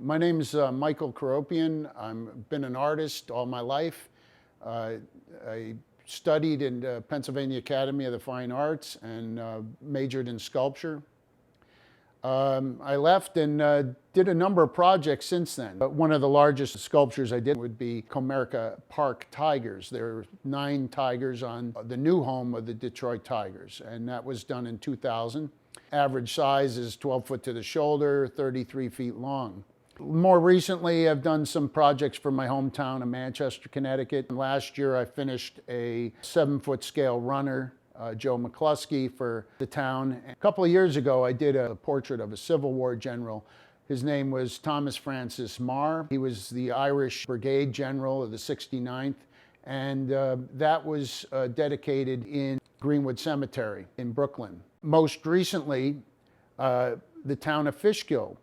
My name is Michael Karopian. I've been an artist all my life. I studied in the Pennsylvania Academy of the Fine Arts and majored in sculpture. I left and did a number of projects since then. One of the largest sculptures I did would be Comerica Park tigers. There are 9 tigers on the new home of the Detroit Tigers, and that was done in 2000. Average size is 12 foot to the shoulder, 33 feet long. More recently, I've done some projects for my hometown of Manchester, Connecticut. Last year, I finished a 7-foot scale runner, Joe McCluskey, for the town. A couple of years ago, I did a portrait of a Civil War general. His name was Thomas Francis Marr. He was the Irish Brigade General of the 69th, and that was dedicated in Greenwood Cemetery in Brooklyn. Most recently, the Town of Fishkill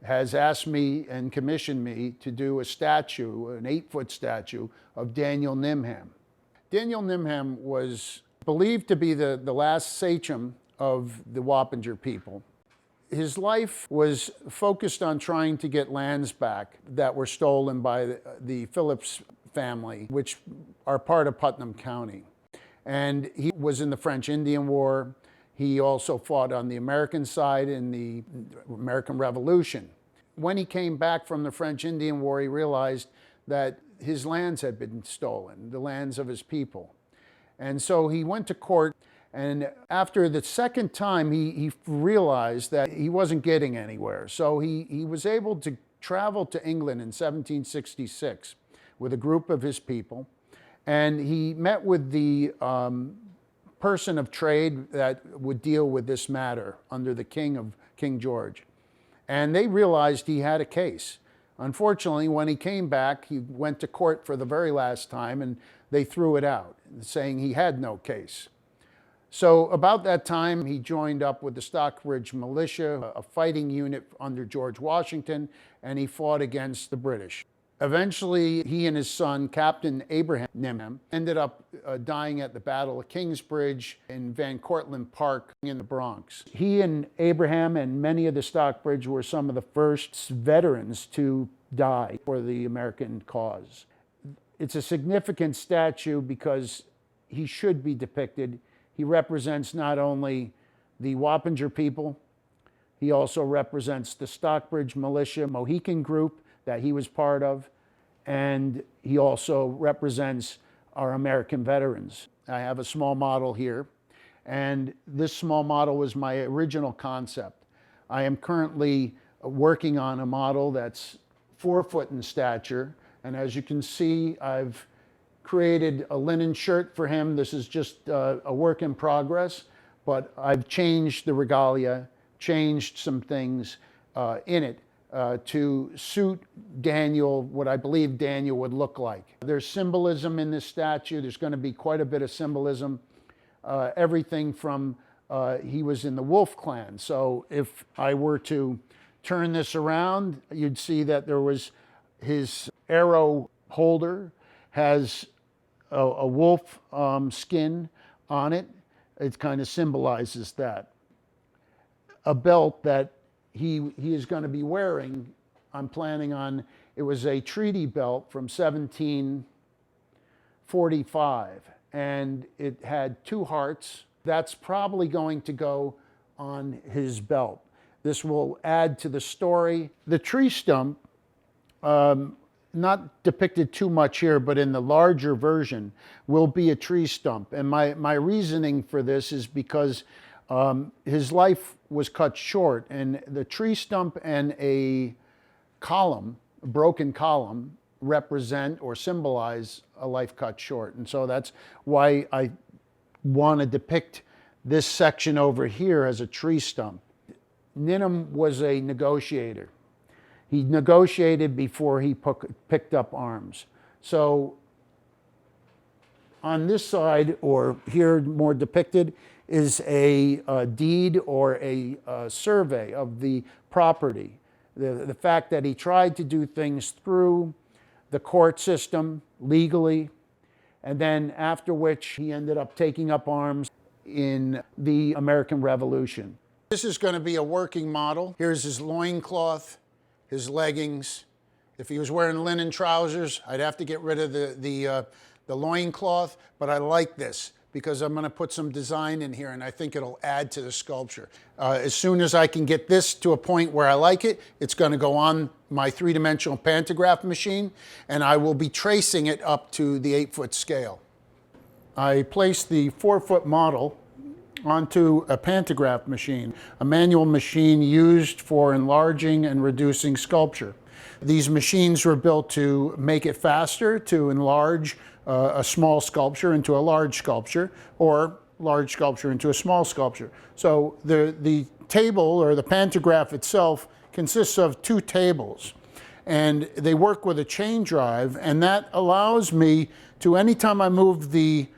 has asked me and commissioned me to do a statue, an 8-foot statue of Daniel Nimham. Daniel Nimham was believed to be the last sachem of the Wappinger people. His life was focused on trying to get lands back that were stolen by the Phillips family, which are part of Putnam County. And he was in the French Indian War. He also fought on the American side in the American Revolution. When he came back from the French Indian War, he realized that his lands had been stolen, the lands of his people. And so he went to court, and after the second time, he realized that he wasn't getting anywhere. So he was able to travel to England in 1766 with a group of his people, and he met with the person of trade that would deal with this matter under the King George. And they realized he had a case. Unfortunately, when he came back, he went to court for the very last time, and they threw it out, saying he had no case. So about that time, he joined up with the Stockbridge Militia, a fighting unit under George Washington, and he fought against the British. Eventually, he and his son, Captain Abraham Nimham, ended up dying at the Battle of Kingsbridge in Van Cortlandt Park in the Bronx. He and Abraham and many of the Stockbridge were some of the first veterans to die for the American cause. It's a significant statue because he should be depicted. He represents not only the Wappinger people, he also represents the Stockbridge Militia Mohican group that he was part of, and he also represents our American veterans. I have a small model here, and this small model was my original concept. I am currently working on a model that's 4 foot in stature, and as you can see, I've created a linen shirt for him. This is just a work in progress, but I've changed the regalia, changed some things in it to suit Daniel, what I believe Daniel would look like. There's symbolism in this statue. There's going to be quite a bit of symbolism. Everything from, he was in the Wolf Clan. So if I were to turn this around, you'd see that there was his arrow holder has a wolf skin on it. It kind of symbolizes that. A belt that he is going to be wearing, I'm planning on, it was a treaty belt from 1745, and it had 2 hearts. That's probably going to go on his belt. This will add to the story. The tree stump, not depicted too much here, but in the larger version, will be a tree stump. And my reasoning for this is because his life was cut short, and the tree stump and a column, a broken column, represent or symbolize a life cut short. And so that's why I want to depict this section over here as a tree stump. Nimham was a negotiator. He negotiated before he picked up arms. So on this side, or here more depicted, is a deed or a survey of the property. The fact that he tried to do things through the court system legally, and then after which he ended up taking up arms in the American Revolution. This is going to be a working model. Here's his loincloth, his leggings. If he was wearing linen trousers, I'd have to get rid of the loincloth, but I like this because I'm going to put some design in here, and I think it'll add to the sculpture. As soon as I can get this to a point where I like it, it's going to go on my three-dimensional pantograph machine, and I will be tracing it up to the 8-foot scale. I placed the 4-foot model onto a pantograph machine, a manual machine used for enlarging and reducing sculpture. These machines were built to make it faster, to enlarge a small sculpture into a large sculpture, or large sculpture into a small sculpture. So the table, or the pantograph itself, consists of 2 tables, and they work with a chain drive, and that allows me to, anytime I move the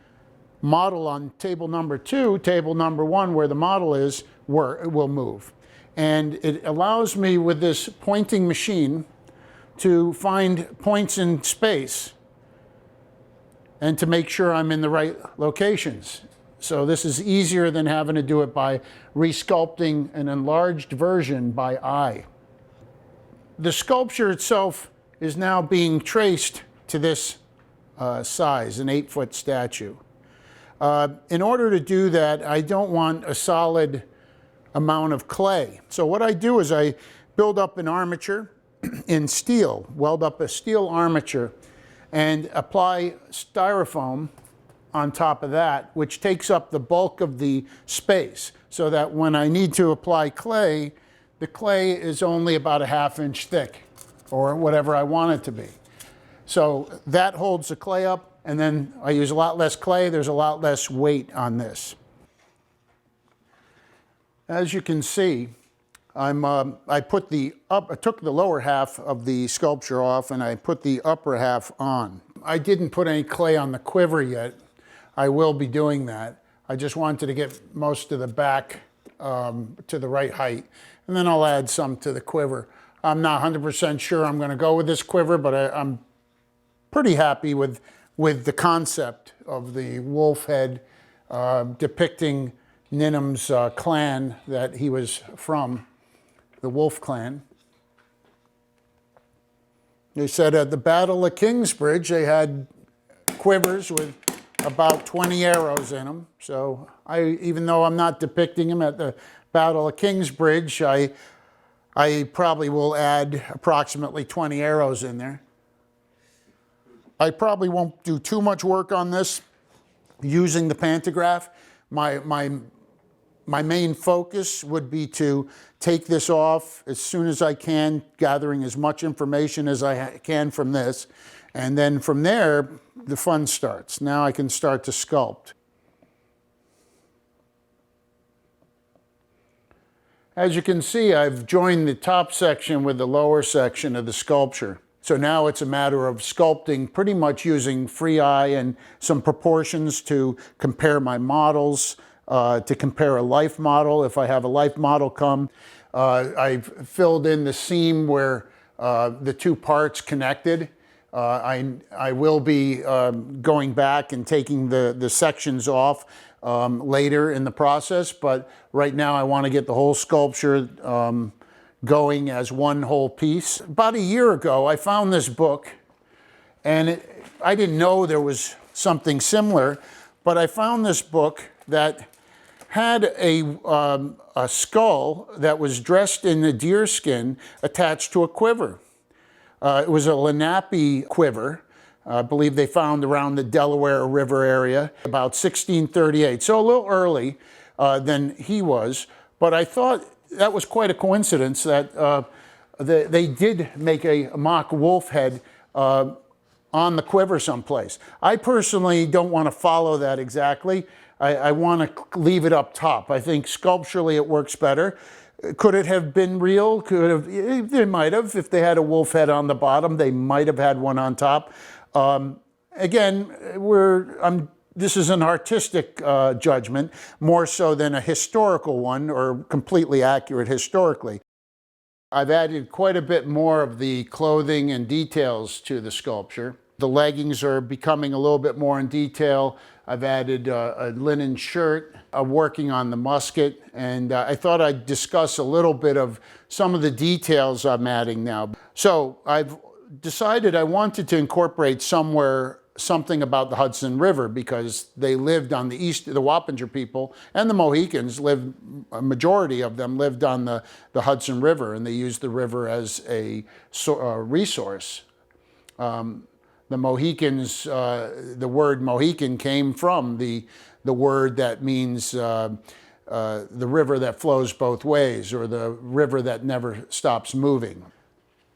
model on table number 2, table number 1, where the model is, will move. And it allows me, with this pointing machine, to find points in space and to make sure I'm in the right locations. So this is easier than having to do it by resculpting an enlarged version by eye. The sculpture itself is now being traced to this size, an 8-foot statue. In order to do that, I don't want a solid amount of clay. So what I do is I build up an armature in steel, weld up a steel armature, and apply styrofoam on top of that, which takes up the bulk of the space, so that when I need to apply clay, the clay is only about a 1/2 inch thick, or whatever I want it to be. So that holds the clay up, and then I use a lot less clay. There's a lot less weight on this. As you can see, I took the lower half of the sculpture off, and I put the upper half on. I didn't put any clay on the quiver yet. I will be doing that. I just wanted to get most of the back to the right height, and then I'll add some to the quiver. I'm not 100% sure I'm going to go with this quiver, but I'm pretty happy with the concept of the wolf head depicting Nimham's clan that he was from, the Wolf Clan. They said at the Battle of Kingsbridge they had quivers with about 20 arrows in them. So even though I'm not depicting him at the Battle of Kingsbridge, I probably will add approximately 20 arrows in there. I probably won't do too much work on this using the pantograph. My main focus would be to take this off as soon as I can, gathering as much information as I can from this. And then from there, the fun starts. Now I can start to sculpt. As you can see, I've joined the top section with the lower section of the sculpture. So now it's a matter of sculpting, pretty much using free eye and some proportions to compare my models, to compare a life model if I have a life model come. I've filled in the seam where the 2 parts connected. I will be going back and taking the sections off later in the process, but right now I want to get the whole sculpture going as one whole piece. About a year ago, I found this book, and I didn't know there was something similar, but I found this book that had a skull that was dressed in a deer skin attached to a quiver. It was a Lenape quiver. I believe they found around the Delaware River area, about 1638, so a little early than he was, but I thought that was quite a coincidence that they did make a mock wolf head on the quiver someplace. I personally don't want to follow that exactly. I want to leave it up top. I think sculpturally it works better. Could it have been real? They might have. If they had a wolf head on the bottom, they might have had one on top. Again, this is an artistic judgment, more so than a historical one, or completely accurate historically. I've added quite a bit more of the clothing and details to the sculpture. The leggings are becoming a little bit more in detail. I've added a linen shirt. I'm working on the musket, and I thought I'd discuss a little bit of some of the details I'm adding now. So I've decided I wanted to incorporate something about the Hudson River, because they lived on the east, the Wappinger people and the Mohicans lived, a majority of them lived on the Hudson River, and they used the river as a resource. The Mohicans, the word Mohican came from the word that means the river that flows both ways, or the river that never stops moving.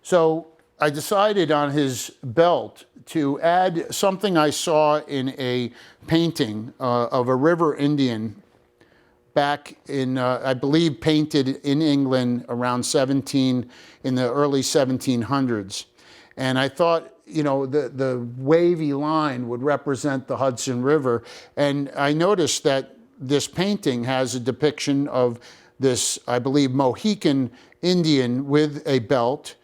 So I decided on his belt to add something I saw in a painting of a river Indian back in, I believe, painted in England around in the early 1700s. And I thought, you know, the wavy line would represent the Hudson River. And I noticed that this painting has a depiction of this, I believe, Mohican Indian with a belt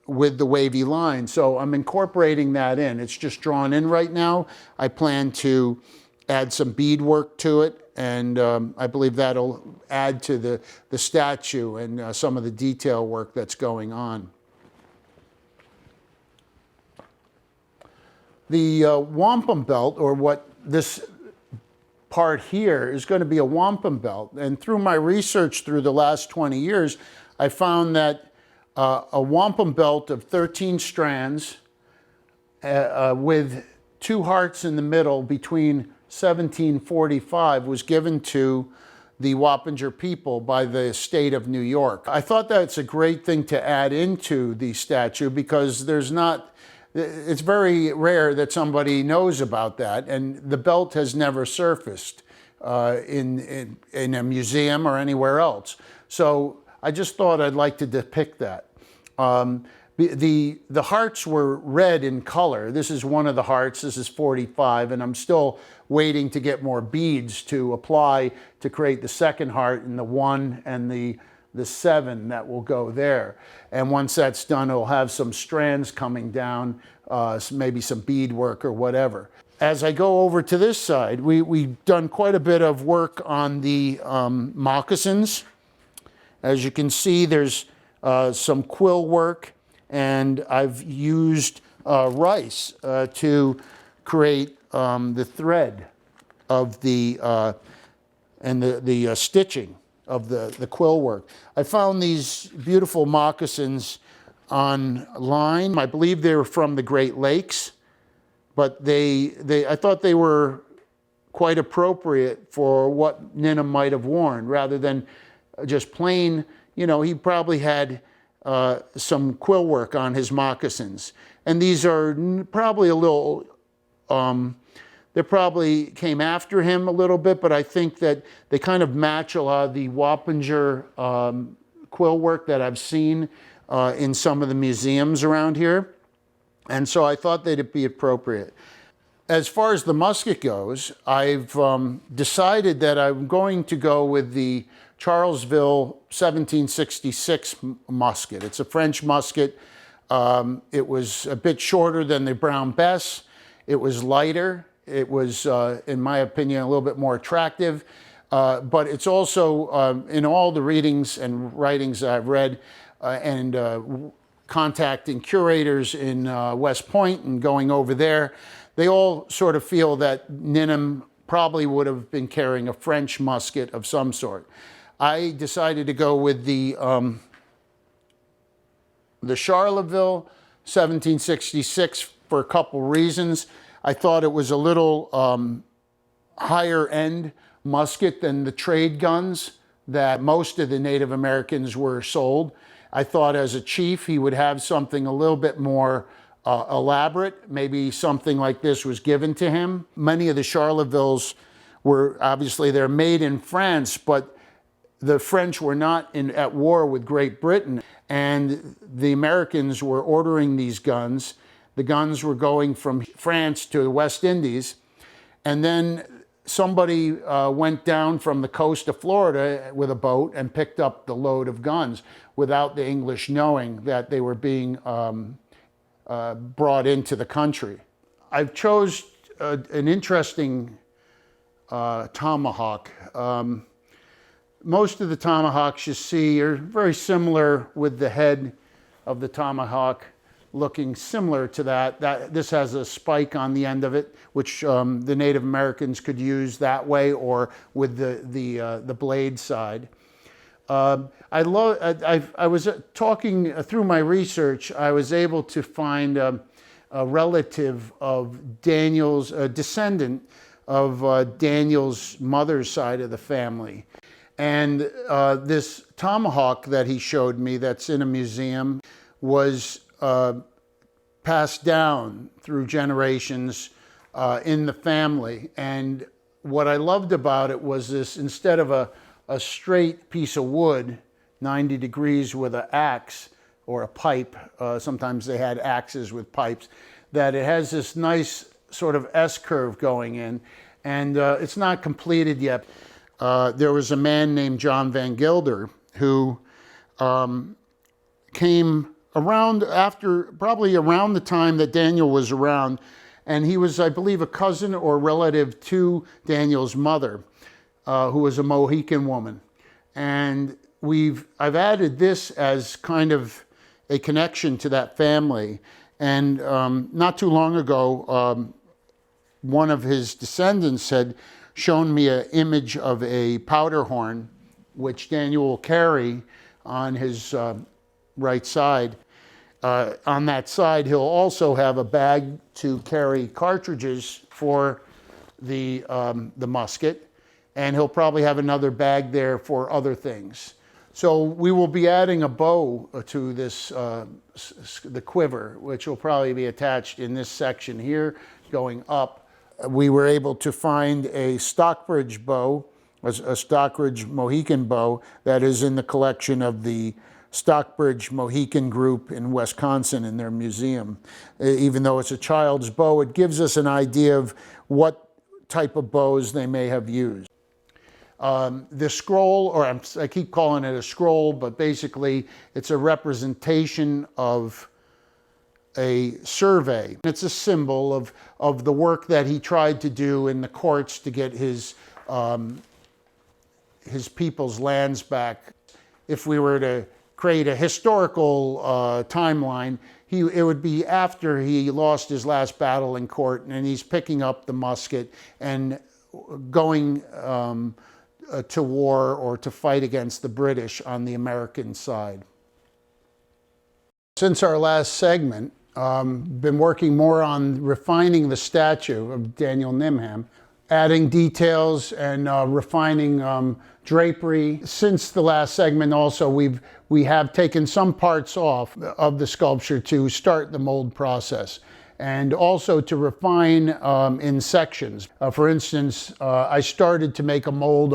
with the wavy line. So I'm incorporating that in. It's just drawn in right now. I plan to add some beadwork to it, and I believe that'll add to the statue and some of the detail work that's going on. The wampum belt, or what this part here is going to be a wampum belt. And through my research through the last 20 years, I found that a wampum belt of 13 strands with 2 hearts in the middle between 1745 was given to the Wappinger people by the state of New York. I thought that's a great thing to add into the statue, because it's very rare that somebody knows about that, and the belt has never surfaced in a museum or anywhere else. So I just thought I'd like to depict that. The hearts were red in color. This is one of the hearts. This is 45, and I'm still waiting to get more beads to apply to create the second heart, and the 1 and the 7 that will go there. And once that's done, it'll have some strands coming down, maybe some beadwork or whatever. As I go over to this side, we've done quite a bit of work on the moccasins. As you can see, there's some quill work, and I've used rice to create the thread of the and the stitching of the quill work. I found these beautiful moccasins online. I believe they were from the Great Lakes, but I thought they were quite appropriate for what Nimham might have worn, rather than just plain, you know, he probably had some quill work on his moccasins. And these are probably a little, they probably came after him a little bit, but I think that they kind of match a lot of the Wappinger quill work that I've seen in some of the museums around here. And so I thought they'd be appropriate. As far as the musket goes, I've decided that I'm going to go with the Charlesville 1766 musket. It's a French musket. It was a bit shorter than the Brown Bess. It was lighter. It was, in my opinion, a little bit more attractive. But it's also, in all the readings and writings that I've read, and contacting curators in West Point and going over there, they all sort of feel that Nimham probably would have been carrying a French musket of some sort. I decided to go with the Charleville 1766 for a couple reasons. I thought it was a little higher end musket than the trade guns that most of the Native Americans were sold. I thought as a chief he would have something a little bit more elaborate. Maybe something like this was given to him. Many of the Charlevilles were, obviously they're made in France, but the French were not at war with Great Britain, and the Americans were ordering these guns. The guns were going from France to the West Indies, and then somebody went down from the coast of Florida with a boat and picked up the load of guns without the English knowing that they were being brought into the country. I've chose an interesting tomahawk. Most of the tomahawks you see are very similar, with the head of the tomahawk looking similar to that. This has a spike on the end of it, which the Native Americans could use that way, or with the blade side. I was talking through my research. I was able to find a relative of Daniel's, a descendant of Daniel's mother's side of the family. And this tomahawk that he showed me, that's in a museum, was passed down through generations in the family. And what I loved about it was this: instead of a straight piece of wood, 90 degrees with an axe or a pipe, sometimes they had axes with pipes, that it has this nice sort of S-curve going in, and it's not completed yet. There was a man named John Van Gilder who came around probably around the time that Daniel was around, and he was, I believe, a cousin or relative to Daniel's mother, who was a Mohican woman. And I've added this as kind of a connection to that family. And not too long ago, one of his descendants had shown me an image of a powder horn, which Daniel will carry on his right side. On that side, he'll also have a bag to carry cartridges for the musket, and he'll probably have another bag there for other things. So we will be adding a bow to this, the quiver, which will probably be attached in this section here, going up. We were able to find a Stockbridge bow, a Stockbridge Mohican bow, that is in the collection of the Stockbridge Mohican group in Wisconsin in their museum. Even though it's a child's bow, it gives us an idea of what type of bows they may have used. The scroll, or I keep calling it a scroll, but basically it's a representation of a survey. It's a symbol of the work that he tried to do in the courts to get his people's lands back. If we were to create a historical timeline, it would be after he lost his last battle in court, and he's picking up the musket and going to war or to fight against the British on the American side. Since our last segment, been working more on refining the statue of Daniel Nimham, adding details and refining drapery. Since the last segment also, we have taken some parts off of the sculpture to start the mold process, and also to refine in sections. For instance, I started to make a mold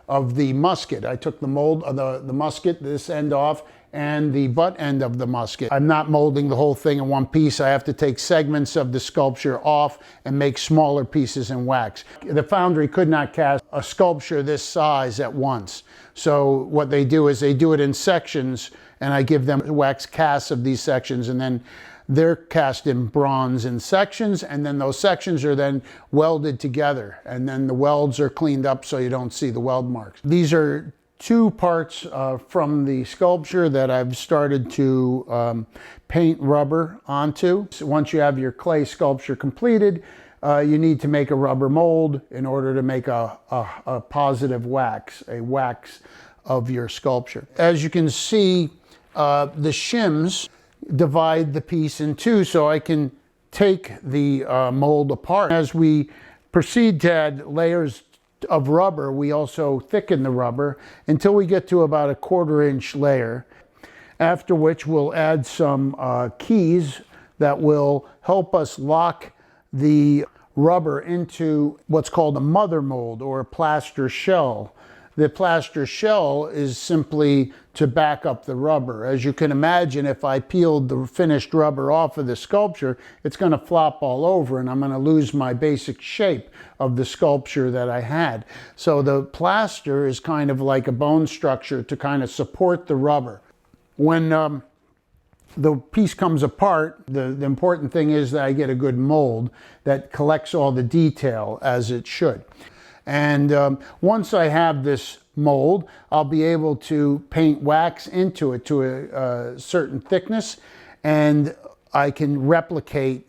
of the musket. I took the mold of the musket, this end off, and the butt end of the musket. I'm not molding the whole thing in one piece. I have to take segments of the sculpture off and make smaller pieces in wax. The foundry could not cast a sculpture this size at once. So what they do is they do it in sections, and I give them wax casts of these sections, and then they're cast in bronze in sections, and then those sections are then welded together, and then the welds are cleaned up so you don't see the weld marks. These are two parts from the sculpture that I've started to paint rubber onto. So once you have your clay sculpture completed, you need to make a rubber mold in order to make a positive wax, a wax of your sculpture. As you can see, the shims divide the piece in two, so I can take the mold apart. As we proceed to add layers of rubber, we also thicken the rubber until we get to about a 1/4 inch layer, after which we'll add some keys that will help us lock the rubber into what's called a mother mold or a plaster shell. The plaster shell is simply to back up the rubber. As you can imagine, if I peeled the finished rubber off of the sculpture, it's going to flop all over, and I'm going to lose my basic shape of the sculpture that I had. So the plaster is kind of like a bone structure to kind of support the rubber. When the piece comes apart, the important thing is that I get a good mold that collects all the detail as it should. And once I have this mold, I'll be able to paint wax into it to a certain thickness, and I can replicate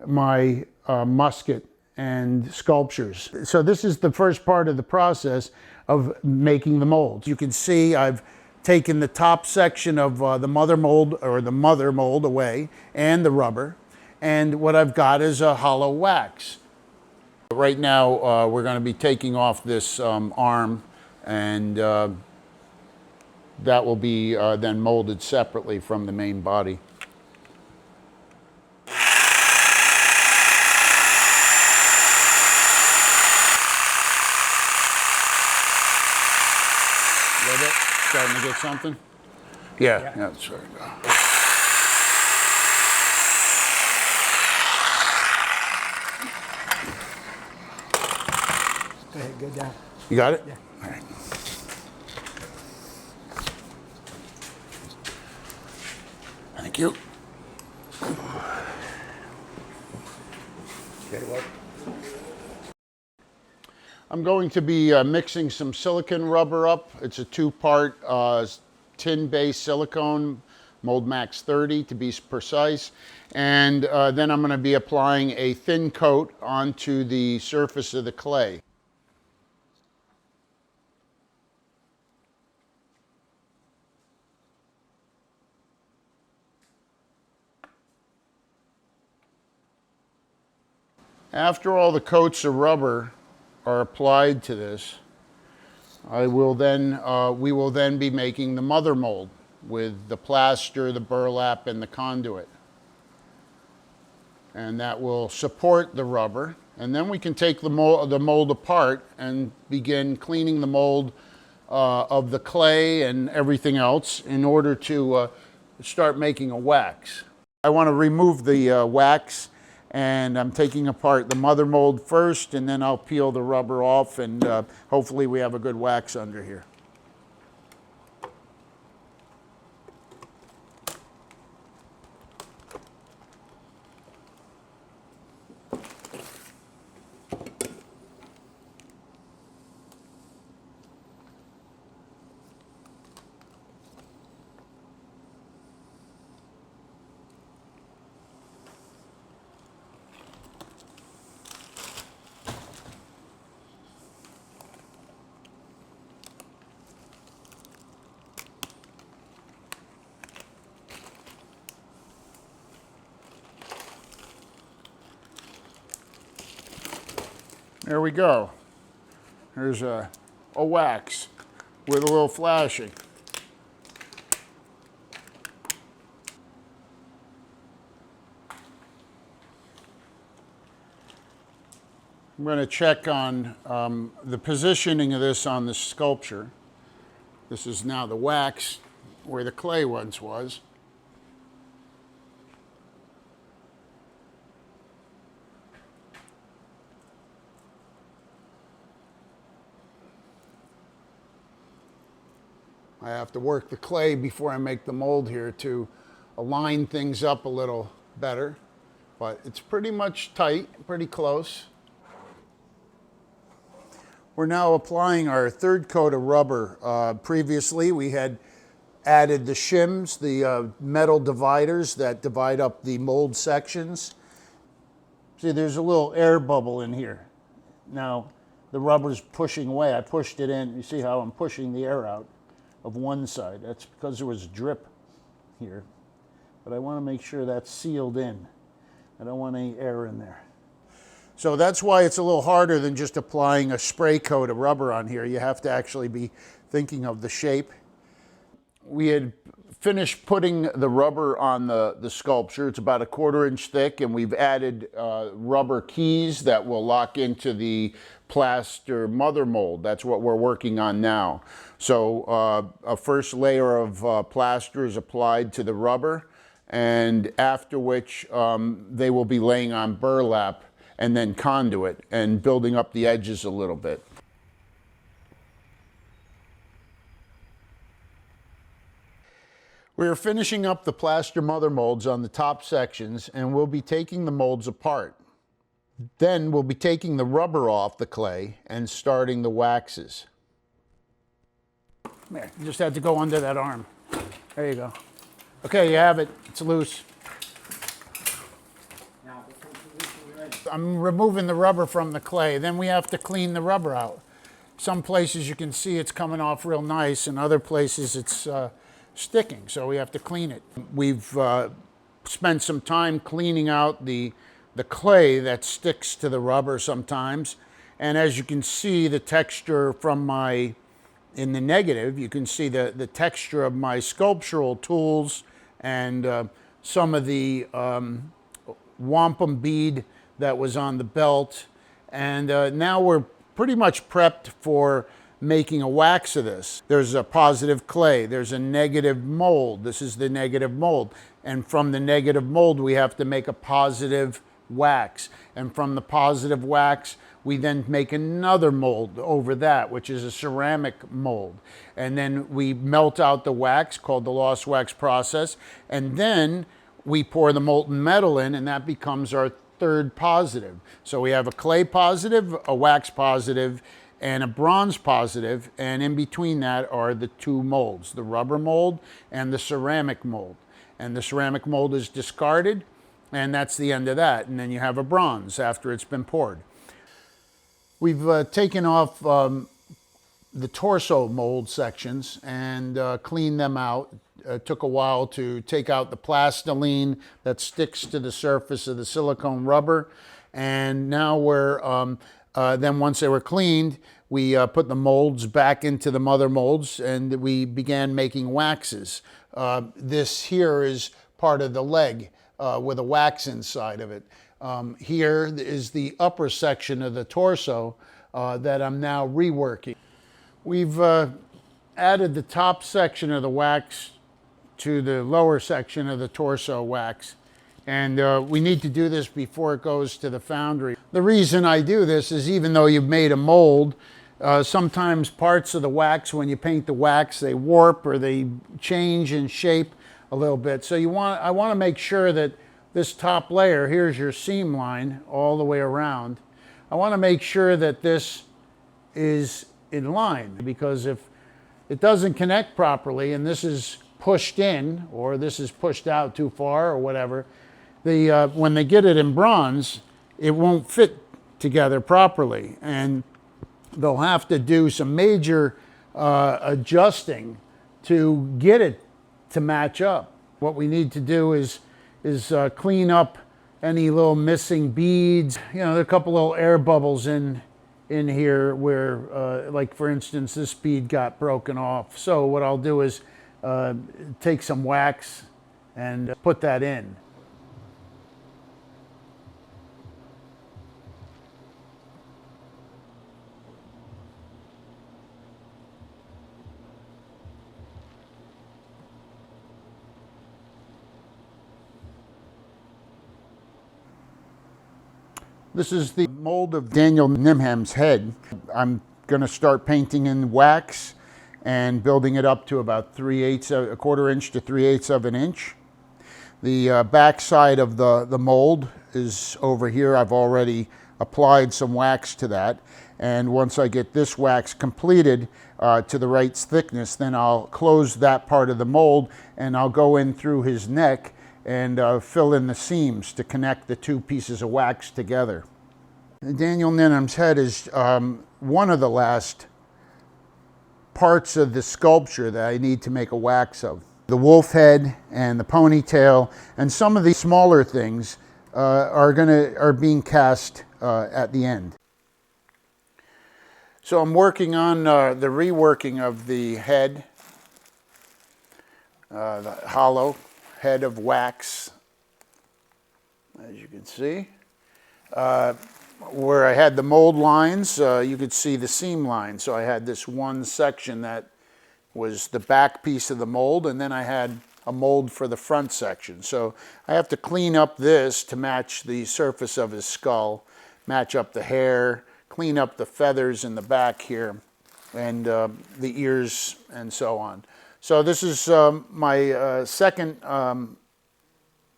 my musket and sculptures. So this is the first part of the process of making the molds. You can see I've taken the top section of the mother mold away and the rubber, and what I've got is a hollow wax. Right now we're going to be taking off this arm, and that will be then molded separately from the main body. Starting to get something? Yeah, that's right. Go ahead, go down. You got it? Yeah. All right. Thank you. Okay, what? I'm going to be mixing some silicone rubber up. It's a two-part tin-based silicone, Mold Max 30 to be precise. And then I'm going to be applying a thin coat onto the surface of the clay. After all the coats of rubber are applied to this, we will then be making the mother mold with the plaster, the burlap, and the conduit. And that will support the rubber. And then we can take the mold apart and begin cleaning the mold of the clay and everything else in order to start making a wax. I want to remove the wax, and I'm taking apart the mother mold first, and then I'll peel the rubber off, and hopefully we have a good wax under here. There we go. There's a wax with a little flashing. I'm going to check on the positioning of this on the sculpture. This is now the wax where the clay once was. I have to work the clay before I make the mold here to align things up a little better, but it's pretty much tight, pretty close. We're now applying our third coat of rubber. Previously we had added the shims, the metal dividers that divide up the mold sections. See, there's a little air bubble in here. Now the rubber's pushing away. I pushed it in. You see how I'm pushing the air out of one side. That's because there was drip here. But I want to make sure that's sealed in. I don't want any air in there. So that's why it's a little harder than just applying a spray coat of rubber on here. You have to actually be thinking of the shape. We had finished putting the rubber on the sculpture. It's about 1/4 inch thick, and we've added rubber keys that will lock into the plaster mother mold. That's what we're working on now. So a first layer of plaster is applied to the rubber, and after which they will be laying on burlap and then conduit and building up the edges a little bit. We're finishing up the plaster mother molds on the top sections, and we'll be taking the molds apart. Then we'll be taking the rubber off the clay and starting the waxes. There, you just had to go under that arm. There you go. Okay, you have it. It's loose. I'm removing the rubber from the clay. Then we have to clean the rubber out. Some places you can see it's coming off real nice, and other places it's sticking, so we have to clean it. We've spent some time cleaning out the clay that sticks to the rubber sometimes, and as you can see, the texture from in the negative, you can see the texture of my sculptural tools and some of the wampum bead that was on the belt. And now we're pretty much prepped for making a wax of this. There's a positive clay, there's a negative mold. This is the negative mold. And from the negative mold, we have to make a positive wax. And from the positive wax, we then make another mold over that, which is a ceramic mold. And then we melt out the wax, called the lost wax process. And then we pour the molten metal in, and that becomes our third positive. So we have a clay positive, a wax positive, and a bronze positive, and in between that are the two molds, the rubber mold and the ceramic mold. And the ceramic mold is discarded, and that's the end of that. And then you have a bronze after it's been poured. We've taken off the torso mold sections and cleaned them out. It took a while to take out the plastiline that sticks to the surface of the silicone rubber. And now we're, then once they were cleaned, we put the molds back into the mother molds, and we began making waxes. This here is part of the leg with a wax inside of it. Here is the upper section of the torso that I'm now reworking. We've added the top section of the wax to the lower section of the torso wax. And we need to do this before it goes to the foundry. The reason I do this is, even though you've made a mold, sometimes parts of the wax, when you paint the wax, they warp or they change in shape a little bit. So I want to make sure that this top layer, here's your seam line all the way around. I want to make sure that this is in line, because if it doesn't connect properly and this is pushed in, or this is pushed out too far or whatever, when they get it in bronze, it won't fit together properly, and they'll have to do some major adjusting to get it to match up. What we need to do is clean up any little missing beads. You know, there are a couple little air bubbles in here where, like for instance, this bead got broken off. So what I'll do is take some wax and put that in. This is the mold of Daniel Nimham's head. I'm going to start painting in wax and building it up to about a quarter inch to 3/8 of an inch. The back side of the mold is over here. I've already applied some wax to that. And once I get this wax completed to the right thickness, then I'll close that part of the mold, and I'll go in through his neck and fill in the seams to connect the two pieces of wax together. Daniel Nimham's head is one of the last parts of the sculpture that I need to make a wax of. The wolf head and the ponytail and some of the smaller things are being cast at the end. So I'm working on the reworking of the head, the hollow head of wax, as you can see. Where I had the mold lines, you could see the seam line. So I had this one section that was the back piece of the mold, and then I had a mold for the front section. So I have to clean up this to match the surface of his skull, match up the hair, clean up the feathers in the back here, and the ears, and so on. So this is my second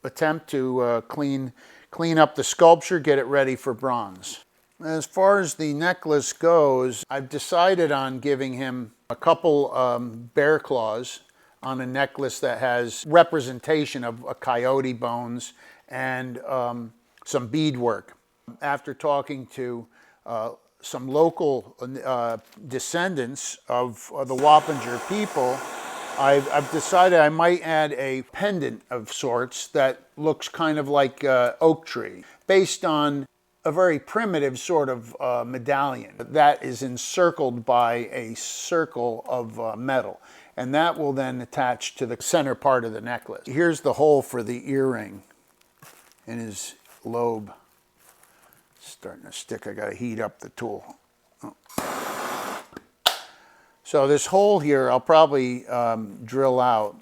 attempt to clean up the sculpture, get it ready for bronze. As far as the necklace goes, I've decided on giving him a couple bear claws on a necklace that has representation of a coyote bones and some beadwork. After talking to some local descendants of the Wappinger people, I've decided I might add a pendant of sorts that looks kind of like an oak tree, based on a very primitive sort of medallion that is encircled by a circle of metal. And that will then attach to the center part of the necklace. Here's the hole for the earring in his lobe. It's starting to stick. I gotta heat up the tool. Oh. So this hole here, I'll probably drill out,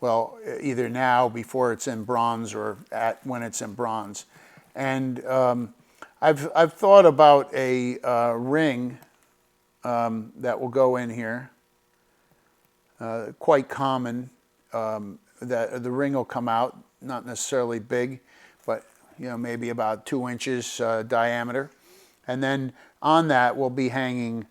well, either now before it's in bronze or when it's in bronze. And I've thought about a ring that will go in here. Quite common that the ring will come out, not necessarily big, but maybe about 2 inches diameter. And then on that will be hanging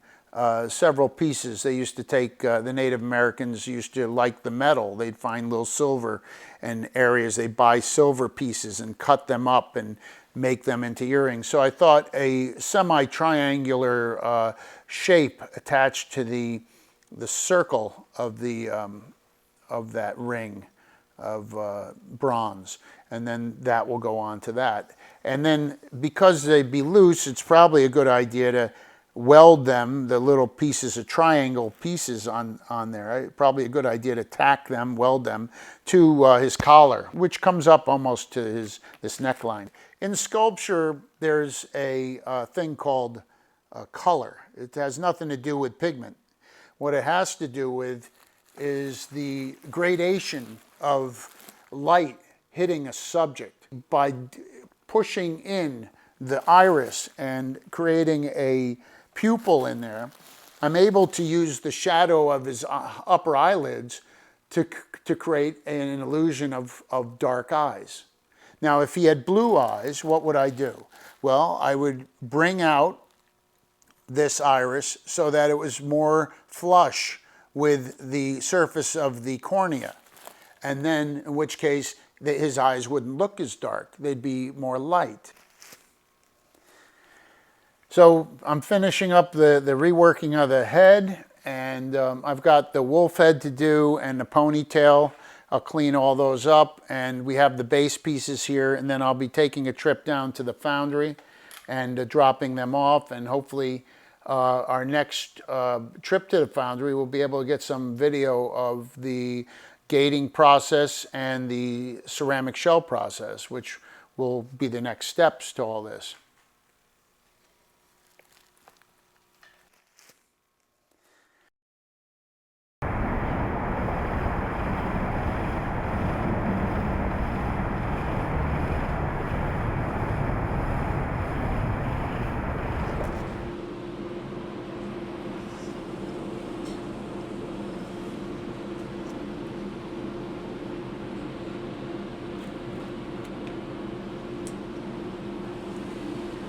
several pieces. They used to take, the Native Americans used to like the metal. They'd find little silver in areas. They'd buy silver pieces and cut them up and make them into earrings. So I thought a semi-triangular shape attached to the circle of that ring of bronze, and then that will go on to that. And then because they'd be loose, it's probably a good idea to weld them, the little pieces of triangle pieces on there. Right? Probably a good idea to tack them, weld them to his collar, which comes up almost to this neckline. In sculpture, there's a thing called color. It has nothing to do with pigment. What it has to do with is the gradation of light hitting a subject. By pushing in the iris and creating a pupil in there, I'm able to use the shadow of his upper eyelids to create an illusion of dark eyes. Now, if he had blue eyes, what would I do? Well, I would bring out this iris so that it was more flush with the surface of the cornea. And then, in which case, his eyes wouldn't look as dark. They'd be more light. So I'm finishing up the reworking of the head, and I've got the wolf head to do and the ponytail. I'll clean all those up, and we have the base pieces here, and then I'll be taking a trip down to the foundry and dropping them off, and hopefully our next trip to the foundry we'll be able to get some video of the gating process and the ceramic shell process, which will be the next steps to all this.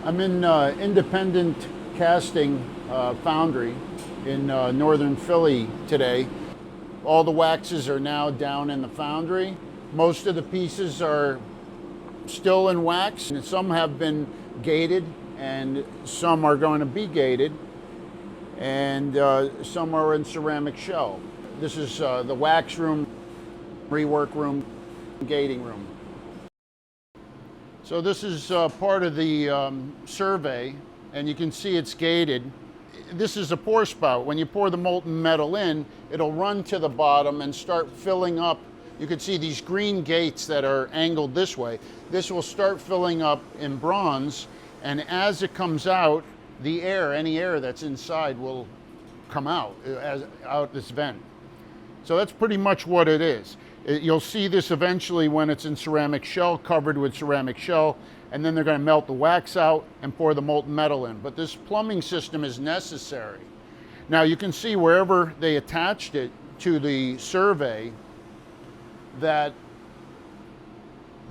I'm in independent casting foundry in northern Philly today. All the waxes are now down in the foundry. Most of the pieces are still in wax, and some have been gated, and some are going to be gated, and some are in ceramic shell. This is the wax room, rework room, gating room. So this is part of the survey, and you can see it's gated. This is a pour spout. When you pour the molten metal in, it'll run to the bottom and start filling up. You can see these green gates that are angled this way. This will start filling up in bronze, and as it comes out, the air, any air that's inside, will come out this vent. So that's pretty much what it is. You'll see this eventually when it's in ceramic shell, covered with ceramic shell, and then they're going to melt the wax out and pour the molten metal in. But this plumbing system is necessary. Now you can see wherever they attached it to the survey that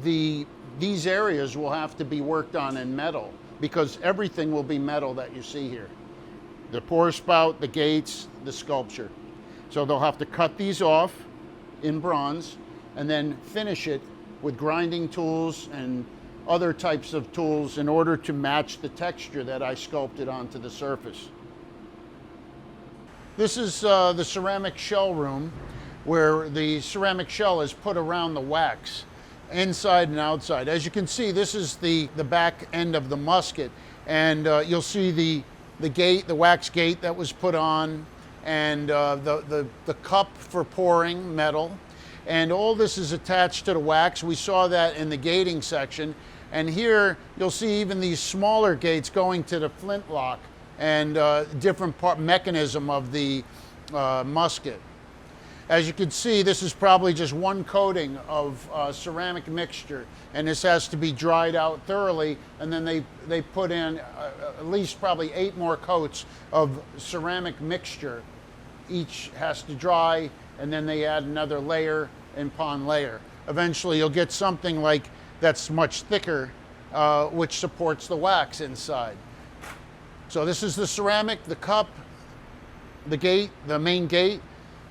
these areas will have to be worked on in metal, because everything will be metal that you see here. The pour spout, the gates, the sculpture. So they'll have to cut these off in bronze and then finish it with grinding tools and other types of tools in order to match the texture that I sculpted onto the surface. This is the ceramic shell room, where the ceramic shell is put around the wax, inside and outside. As you can see, this is the back end of the musket, and you'll see the gate, the wax gate that was put on, and the cup for pouring metal. And all this is attached to the wax. We saw that in the gating section. And here you'll see even these smaller gates going to the flintlock and different mechanism of the musket. As you can see, this is probably just one coating of ceramic mixture, and this has to be dried out thoroughly, and then they put in at least probably 8 more coats of ceramic mixture. Each has to dry, and then they add another layer upon layer. Eventually you'll get something like that's much thicker, which supports the wax inside. So this is the ceramic, the cup, the gate, the main gate.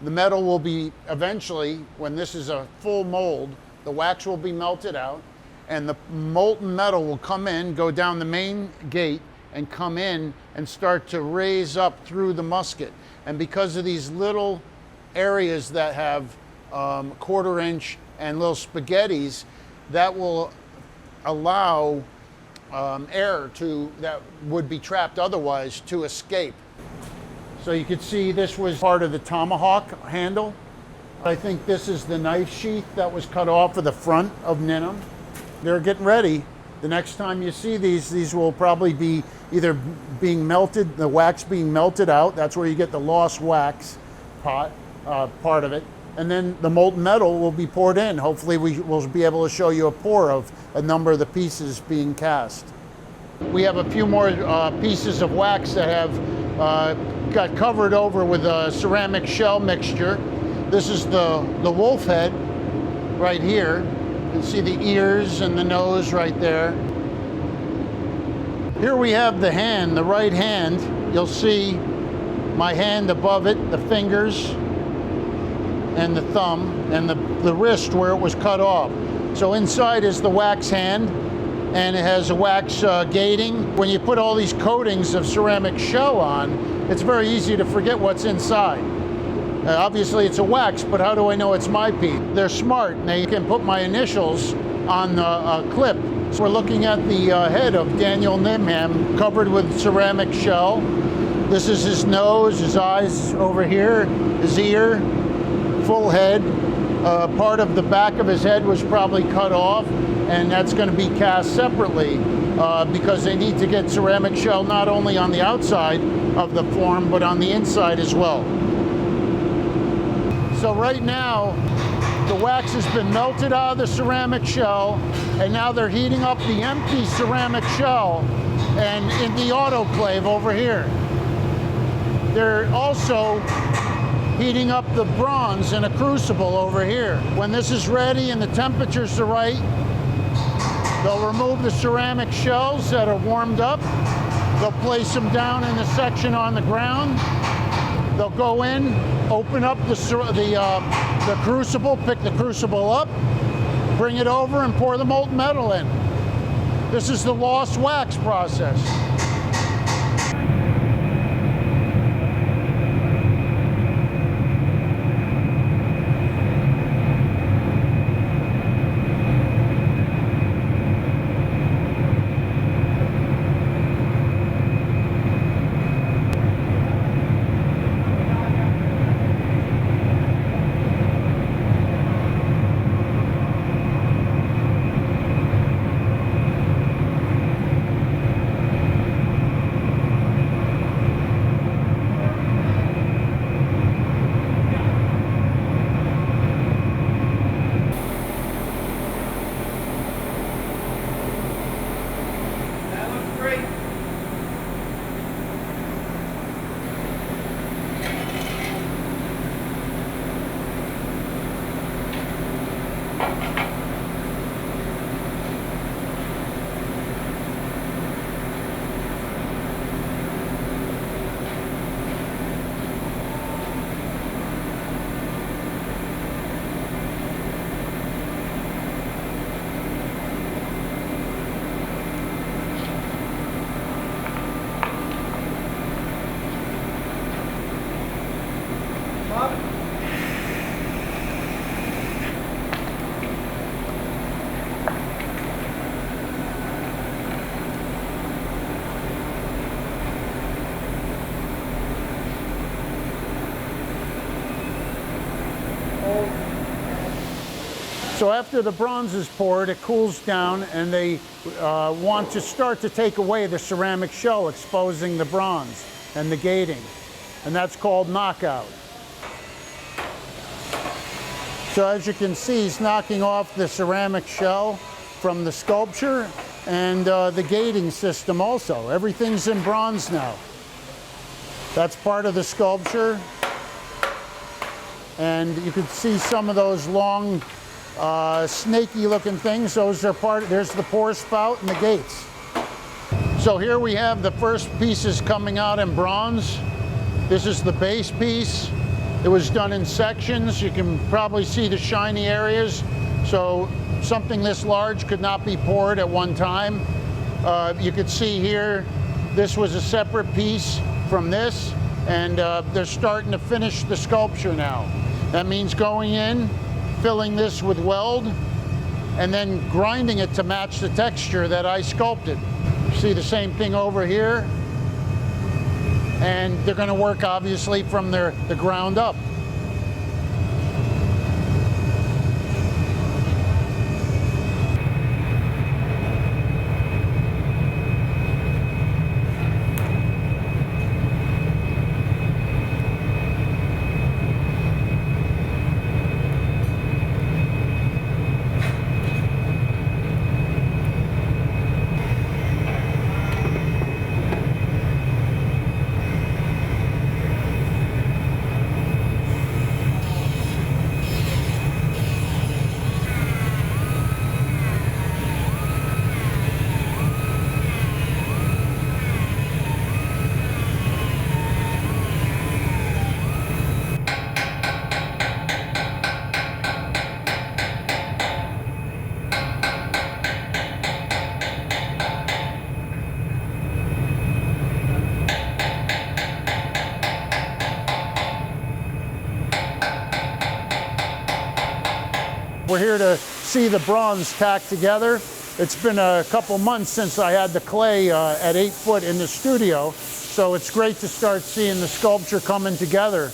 The metal will be eventually, when this is a full mold, the wax will be melted out, and the molten metal will come in, go down the main gate, and come in and start to raise up through the musket. And because of these little areas that have 1/4 inch and little spaghettis, that will allow air that would be trapped otherwise to escape. So you can see this was part of the tomahawk handle. I think this is the knife sheath that was cut off of the front of Nimham. They're getting ready. The next time you see these will probably be either being melted, the wax being melted out. That's where you get the lost wax part of it. And then the molten metal will be poured in. Hopefully we will be able to show you a pour of a number of the pieces being cast. We have a few more pieces of wax that have got covered over with a ceramic shell mixture. This is the wolf head right here. You can see the ears and the nose right there. Here we have the hand, the right hand. You'll see my hand above it, the fingers and the thumb, and the wrist where it was cut off. So inside is the wax hand, and it has a wax gating. When you put all these coatings of ceramic shell on, it's very easy to forget what's inside. Obviously it's a wax, but how do I know it's my piece? They're smart, and they can put my initials on the clip. So we're looking at the head of Daniel Nimham, covered with ceramic shell. This is his nose, his eyes over here, his ear, full head. Part of the back of his head was probably cut off, and that's going to be cast separately because they need to get ceramic shell not only on the outside of the form, but on the inside as well. So right now, the wax has been melted out of the ceramic shell, and now they're heating up the empty ceramic shell and in the autoclave over here. They're also heating up the bronze in a crucible over here. When this is ready and the temperatures are right, they'll remove the ceramic shells that are warmed up. They'll place them down in the section on the ground. They'll go in, open up the crucible, pick the crucible up, bring it over and pour the molten metal in. This is the lost wax process. So after the bronze is poured, it cools down, and they want to start to take away the ceramic shell, exposing the bronze and the gating. And that's called knockout. So as you can see, he's knocking off the ceramic shell from the sculpture and the gating system also. Everything's in bronze now. That's part of the sculpture. And you can see some of those long, snaky looking things. Those are part, there's the pour spout and the gates. So here we have the first pieces coming out in bronze. This is the base piece. It was done in sections. You can probably see the shiny areas. So something this large could not be poured at one time. You could see here, this was a separate piece from this, and they're starting to finish the sculpture now. That means going in, filling this with weld, and then grinding it to match the texture that I sculpted. See the same thing over here. And they're going to work obviously from the ground up. We're here to see the bronze tacked together. It's been a couple months since I had the clay at 8 foot in the studio, so it's great to start seeing the sculpture coming together.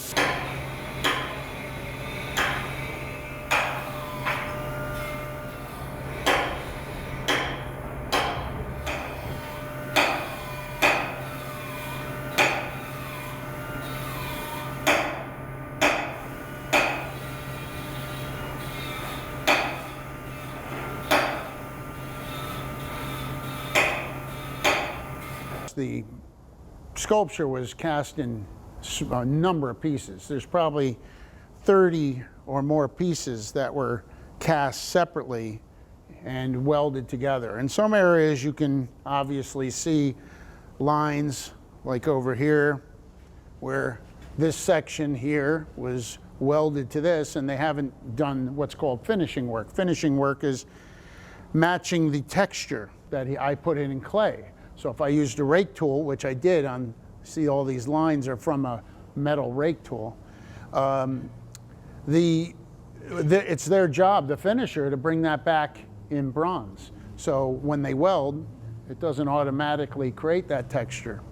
The sculpture was cast in a number of pieces. There's probably 30 or more pieces that were cast separately and welded together. In some areas you can obviously see lines like over here where this section here was welded to this, and they haven't done what's called finishing work. Finishing work is matching the texture that I put in clay. So if I used a rake tool, which I did on, see all these lines are from a metal rake tool, it's their job, the finisher, to bring that back in bronze. So when they weld, it doesn't automatically create that texture.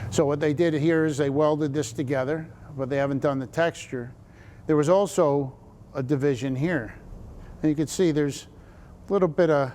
So what they did here is they welded this together, but they haven't done the texture. There was also a division here. And you can see there's a little bit of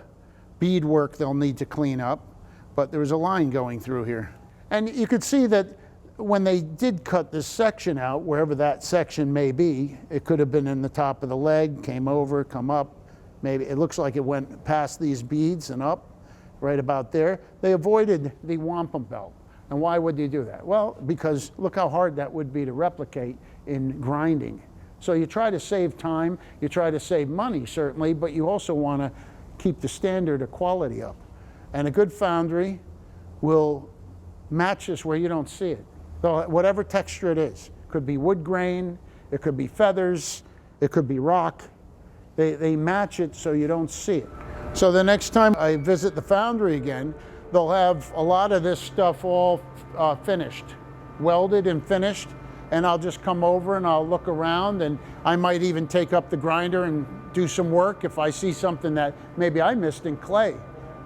bead work they'll need to clean up, but there was a line going through here. And you could see that when they did cut this section out, wherever that section may be, it could have been in the top of the leg, came over, come up, maybe it looks like it went past these beads and up, right about there. They avoided the wampum belt. And why would you do that? Well, because look how hard that would be to replicate in grinding. So you try to save time, you try to save money certainly, but you also want to keep the standard of quality up. And a good foundry will match this where you don't see it. So whatever texture it is, could be wood grain, it could be feathers, it could be rock. They match it so you don't see it. So the next time I visit the foundry again, they'll have a lot of this stuff all finished, welded and finished, and I'll just come over and I'll look around, and I might even take up the grinder and do some work if I see something that maybe I missed in clay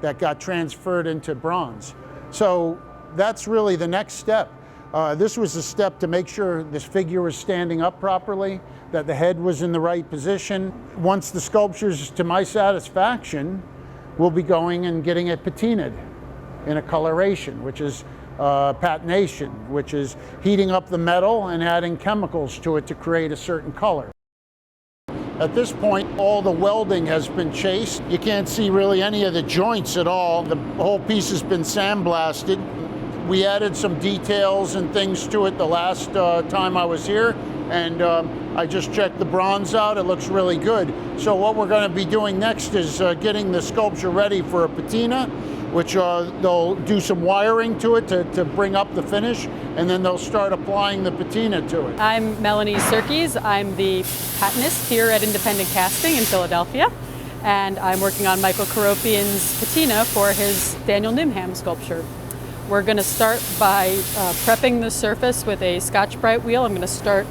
that got transferred into bronze. So that's really the next step. This was a step to make sure this figure was standing up properly, that the head was in the right position. Once the sculpture's to my satisfaction, we'll be going and getting it patinaed in a coloration, which is patination, which is heating up the metal and adding chemicals to it to create a certain color. At this point, all the welding has been chased. You can't see really any of the joints at all. The whole piece has been sandblasted. We added some details and things to it the last time I was here, and I just checked the bronze out. It looks really good. So what we're going to be doing next is getting the sculpture ready for a patina, which they'll do some wiring to it to bring up the finish, and then they'll start applying the patina to it. I'm Melanie Serkis. I'm the patinist here at Independent Casting in Philadelphia, and I'm working on Michael Karopian's patina for his Daniel Nimham sculpture. We're going to start by prepping the surface with a Scotch-Brite wheel. I'm going to start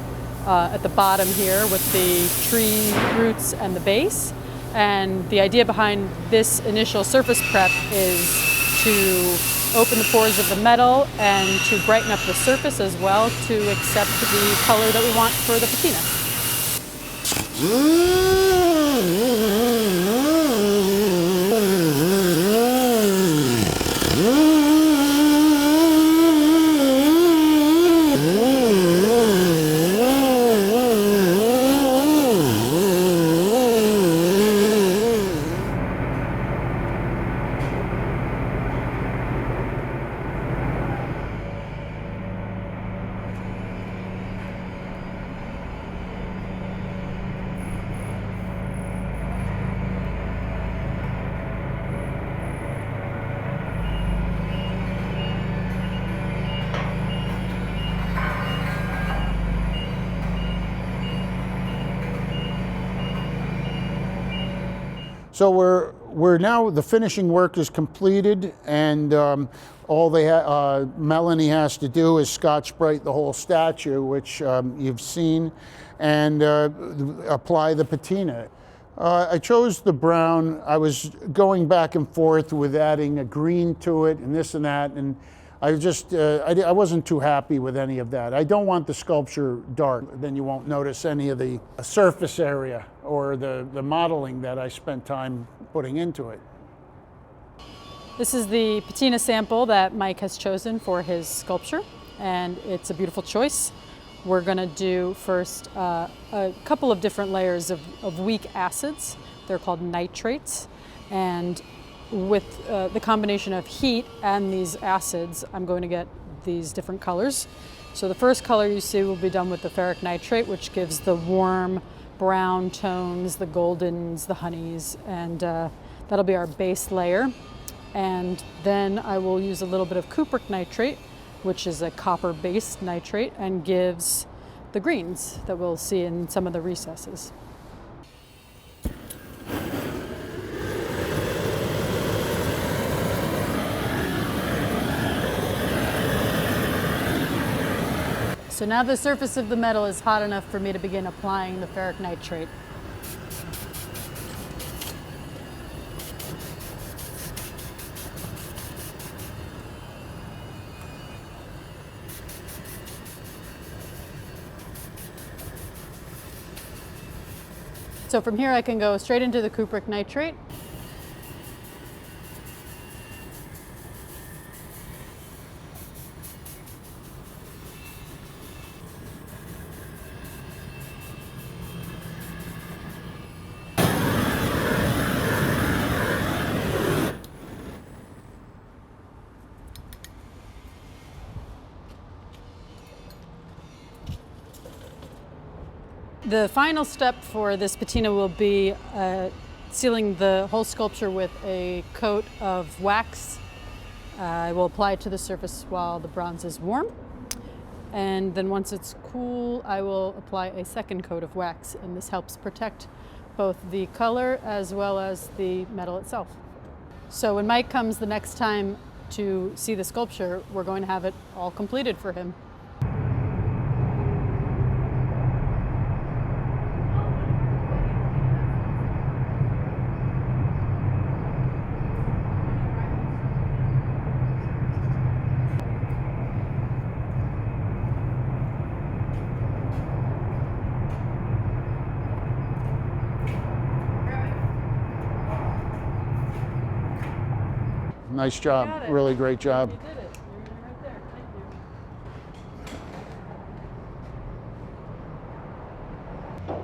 at the bottom here with the tree roots and the base. And the idea behind this initial surface prep is to open the pores of the metal and to brighten up the surface as well to accept the color that we want for the patina. So we're now, the finishing work is completed, and all Melanie has to do is Scotch-Brite the whole statue, which you've seen, and apply the patina. I chose the brown. I was going back and forth with adding a green to it and this and that, and I just, I wasn't too happy with any of that. I don't want the sculpture dark, then you won't notice any of the surface area or the modeling that I spent time putting into it. This is the patina sample that Mike has chosen for his sculpture, and it's a beautiful choice. We're going to do first a couple of different layers of weak acids. They're called nitrates, and with the combination of heat and these acids, I'm going to get these different colors. So the first color you see will be done with the ferric nitrate, which gives the warm brown tones, the goldens, the honeys, and that'll be our base layer. And then I will use a little bit of cupric nitrate, which is a copper-based nitrate, and gives the greens that we'll see in some of the recesses. So now the surface of the metal is hot enough for me to begin applying the ferric nitrate. So from here I can go straight into the cupric nitrate. The final step for this patina will be sealing the whole sculpture with a coat of wax. I will apply it to the surface while the bronze is warm. And then once it's cool, I will apply a second coat of wax, and this helps protect both the color as well as the metal itself. So when Mike comes the next time to see the sculpture, we're going to have it all completed for him. Nice job. Got it. Really great job. You did it. You're right there. Thank you.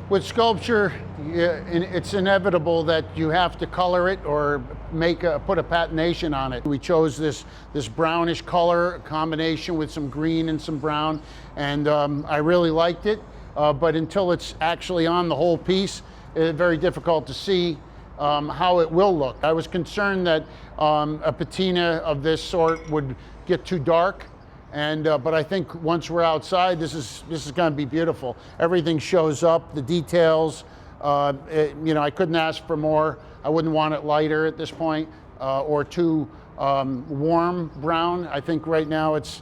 With sculpture, it's inevitable that you have to color it or put a patination on it. We chose this brownish color combination with some green and some brown, and I really liked it. But until it's actually on the whole piece, it's very difficult to see how it will look. I was concerned that a patina of this sort would get too dark. But I think once we're outside, this is going to be beautiful. Everything shows up, the details. I couldn't ask for more. I wouldn't want it lighter at this point or too warm brown. I think right now it's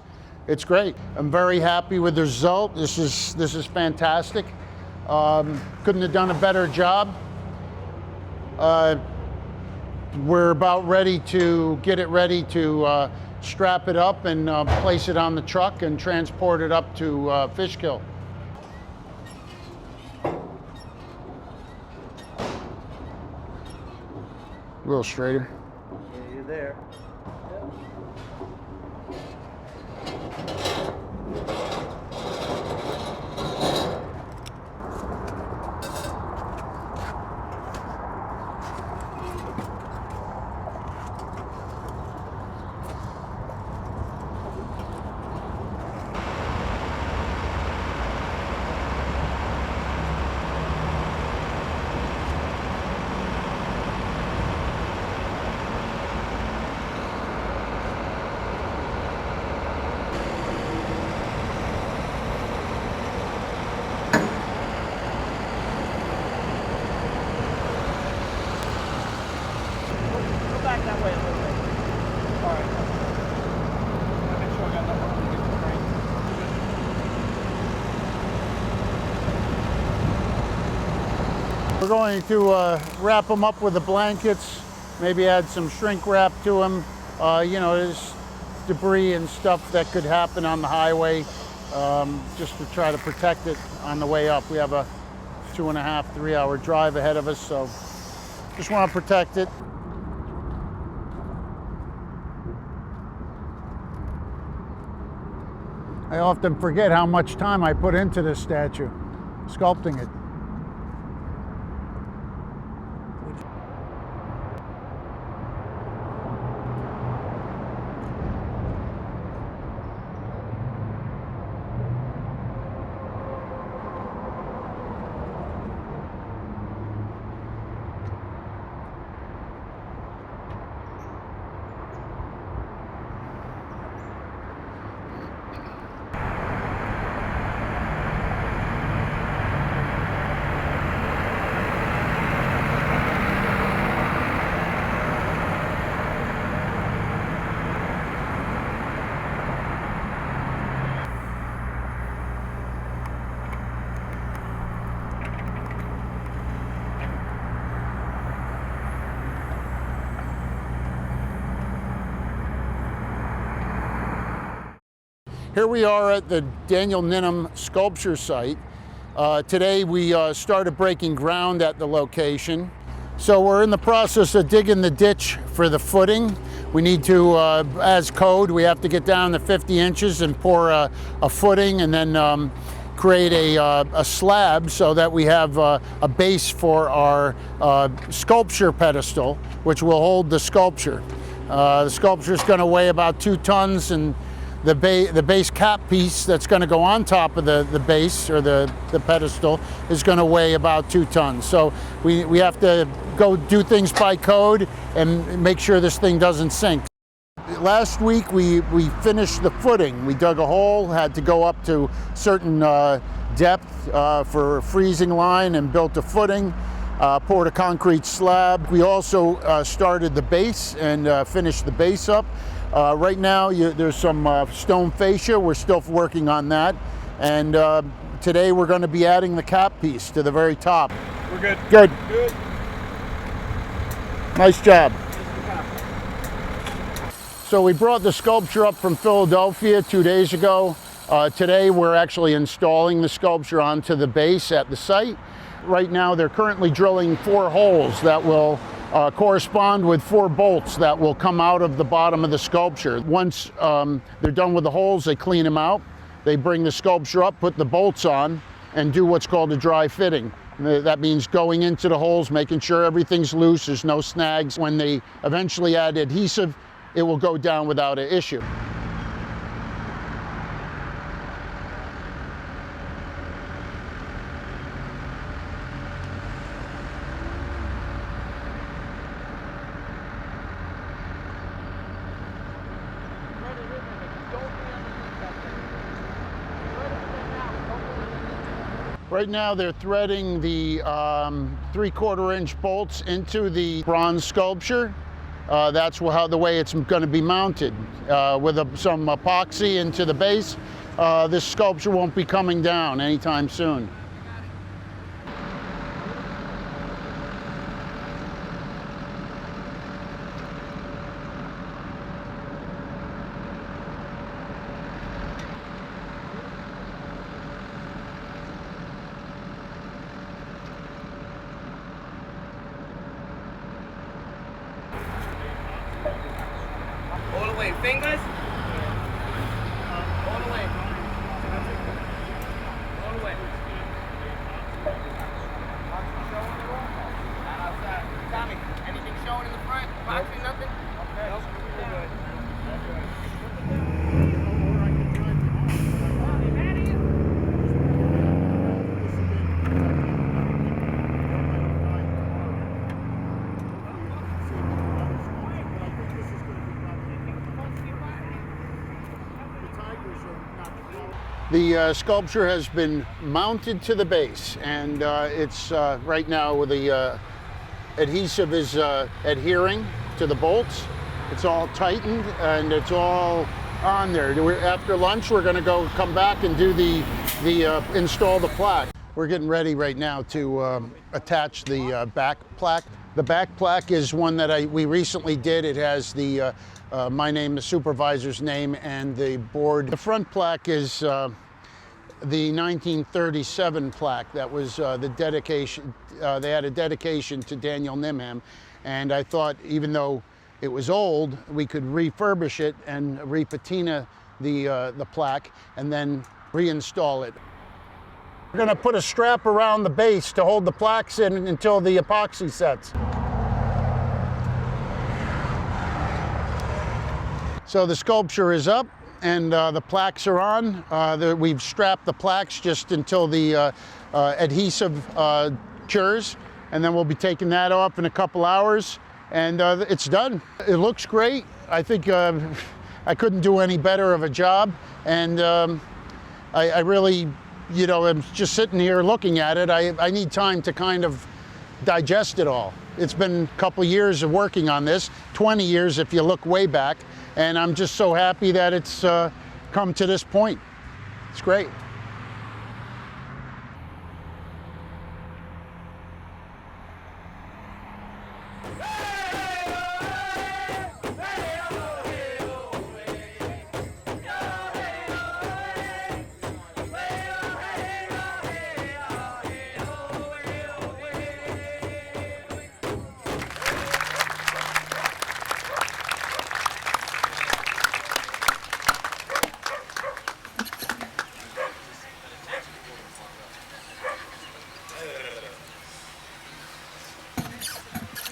great. I'm very happy with the result. This is fantastic. Couldn't have done a better job. We're about ready to get it ready to strap it up and place it on the truck and transport it up to Fishkill. A little straighter. Yeah, you're there. Back that way a little bit. All right. Make sure I got enough room to get the frame. We're going to wrap them up with the blankets, maybe add some shrink wrap to them. There's debris and stuff that could happen on the highway, just to try to protect it on the way up. We have a 2.5, 3 hour drive ahead of us, so just want to protect it. I often forget how much time I put into this statue, sculpting it. Here we are at the Daniel Nimham sculpture site. Today we started breaking ground at the location. So we're in the process of digging the ditch for the footing. We need to, as code, we have to get down to 50 inches and pour a footing and then create a slab so that we have a base for our sculpture pedestal, which will hold the sculpture. The sculpture is going to weigh about 2 tons, and the base cap piece that's going to go on top of the base or the pedestal is going to weigh about 2 tons. So we have to go do things by code and make sure this thing doesn't sink. Last week we finished the footing. We dug a hole, had to go up to certain depth for a freezing line and built a footing, poured a concrete slab. We also started the base and finished the base up. Right now there's some stone fascia. We're still working on that. And today we're going to be adding the cap piece to the very top. We're good. Good. Good. Nice job. So we brought the sculpture up from Philadelphia 2 days ago. Today we're actually installing the sculpture onto the base at the site. Right now they're currently drilling 4 holes that will correspond with 4 bolts that will come out of the bottom of the sculpture. Once they're done with the holes, they clean them out. They bring the sculpture up, put the bolts on, and do what's called a dry fitting. That means going into the holes, making sure everything's loose, there's no snags. When they eventually add adhesive, it will go down without an issue. Right now they're threading the 3/4 inch bolts into the bronze sculpture. That's the way it's going to be mounted. With some epoxy into the base, this sculpture won't be coming down anytime soon. All the way, fingers. All the way. All the way. Outside. Tommy, anything showing in the front? Boxing, nothing? Okay. Nope. We're good. The sculpture has been mounted to the base, and it's right now with the adhesive is adhering to the bolts. It's all tightened and it's all on there. After lunch, we're going to come back and do install the plaque. We're getting ready right now to attach the back plaque. The back plaque is one that we recently did. It has my name, the supervisor's name, and the board. The front plaque is the 1937 plaque. That was the dedication. They had a dedication to Daniel Nimham, and I thought, even though it was old, we could refurbish it and repatina the plaque and then reinstall it. We're going to put a strap around the base to hold the plaques in until the epoxy sets. So the sculpture is up and the plaques are on. We've strapped the plaques just until the adhesive cures, and then we'll be taking that off in a couple hours, and it's done. It looks great. I think I couldn't do any better of a job, and I really, I'm just sitting here looking at it. I need time to kind of digest it all. It's been a couple years of working on this, 20 years if you look way back, and I'm just so happy that it's come to this point. It's great.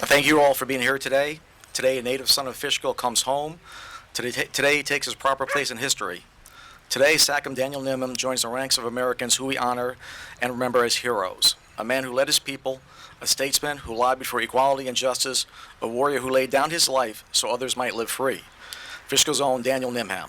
Thank you all for being here today. Today, a native son of Fishkill comes home. Today he takes his proper place in history. Today, Sachem Daniel Nimham joins the ranks of Americans who we honor and remember as heroes. A man who led his people, a statesman who lobbied for equality and justice, a warrior who laid down his life so others might live free. Fishkill's own Daniel Nimham.